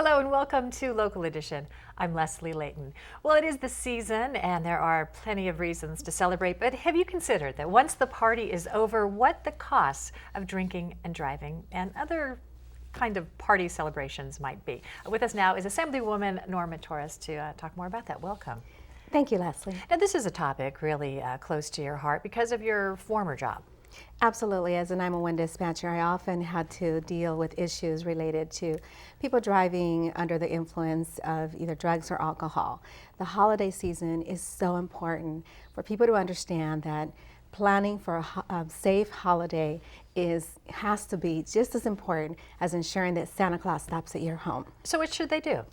Hello and welcome to Local Edition. I'm Leslie Leyton. Well, it is the season and there are plenty of reasons to celebrate, but have you considered that once the party is over, what the costs of drinking and driving and other kind of party celebrations might be? With us now is Assemblywoman Norma Torres to talk more about that. Welcome. Thank you, Leslie. Now, this is a topic really close to your heart because of your former job. Absolutely. As a 911 dispatcher, I often had to deal with issues related to people driving under the influence of either drugs or alcohol. The holiday season is so important for people to understand that planning for a safe holiday has to be just as important as ensuring that Santa Claus stops at your home. So what should they do?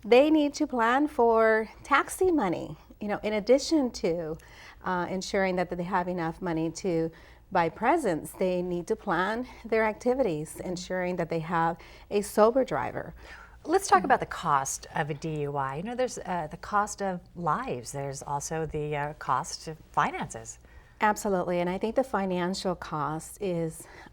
They need to plan for taxi money, in addition to ensuring that they have enough money to buy presents. They need to plan their activities, ensuring that they have a sober driver. Let's talk about the cost of a DUI. There's the cost of lives. There's also the cost of finances. Absolutely, and I think the financial cost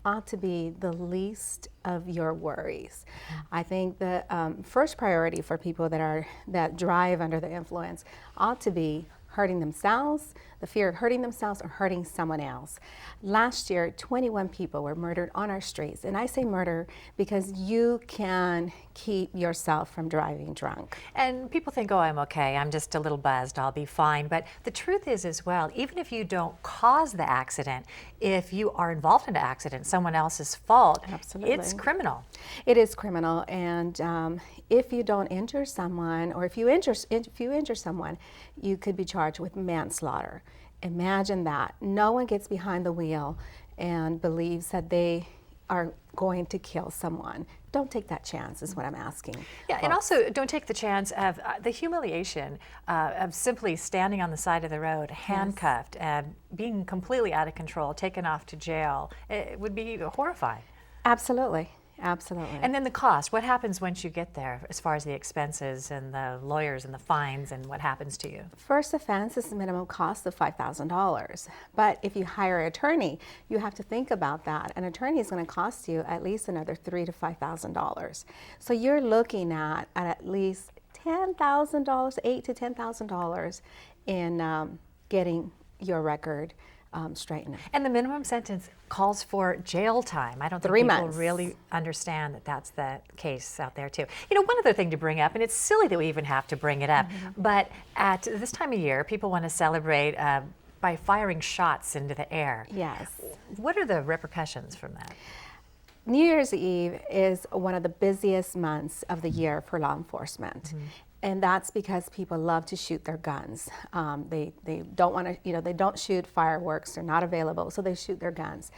ought to be the least of your worries. I think the first priority for people that drive under the influence ought to be hurting themselves, the fear of hurting themselves or hurting someone else. Last year, 21 people were murdered on our streets, and I say murder because you can keep yourself from driving drunk. And people think, oh, I'm okay, I'm just a little buzzed, I'll be fine. But the truth is as well, even if you don't cause the accident, if you are involved in an accident, someone else's fault, Absolutely. It's criminal. It is criminal, and if you don't injure someone, or if you injure someone, you could be charged with manslaughter. Imagine that. No one gets behind the wheel and believes that they are going to kill someone. Don't take that chance is what I'm asking. Yeah, and also don't take the chance of the humiliation of simply standing on the side of the road, handcuffed, and being completely out of control, taken off to jail. It would be horrifying. Absolutely. Absolutely. And then the cost. What happens once you get there as far as the expenses and the lawyers and the fines and what happens to you? First offense is the minimum cost of $5,000. But if you hire an attorney, you have to think about that. An attorney is going to cost you at least another $3,000 to $5,000. So you're looking at least $10,000, $8,000 to $10,000 in getting your record straightened. And the minimum sentence calls for jail time. I don't think 3 people months. really understand that that's the case out there too. One other thing to bring up, and it's silly that we even have to bring it up, but at this time of year, people want to celebrate by firing shots into the air. Yes. What are the repercussions from that? New Year's Eve is one of the busiest months of the year for law enforcement. And that's because people love to shoot their guns. They don't want to, they don't shoot fireworks. They're not available, so they shoot their guns.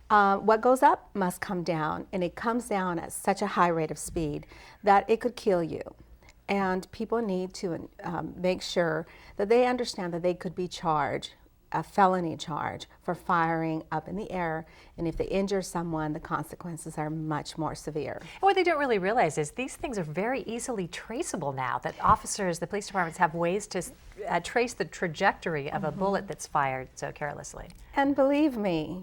What goes up must come down, and it comes down at such a high rate of speed that it could kill you. And people need to make sure that they understand that they could be charged a felony charge for firing up in the air, and if they injure someone, the consequences are much more severe. What they don't really realize is these things are very easily traceable now, that officers, the police departments have ways to trace the trajectory of a bullet that's fired so carelessly. And believe me,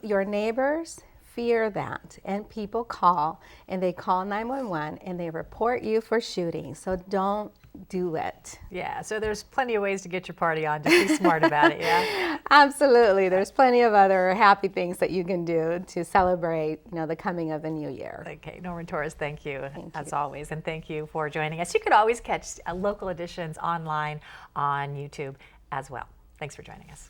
your neighbors fear that, and people call, and they call 911 and they report you for shooting, so don't do it. Yeah, so there's plenty of ways to get your party on. Just be smart about it, yeah? Absolutely. There's plenty of other happy things that you can do to celebrate, the coming of the new year. Okay, Norma Torres, thank you as you. always, and thank you for joining us. You could always catch local editions online on YouTube as well. Thanks for joining us.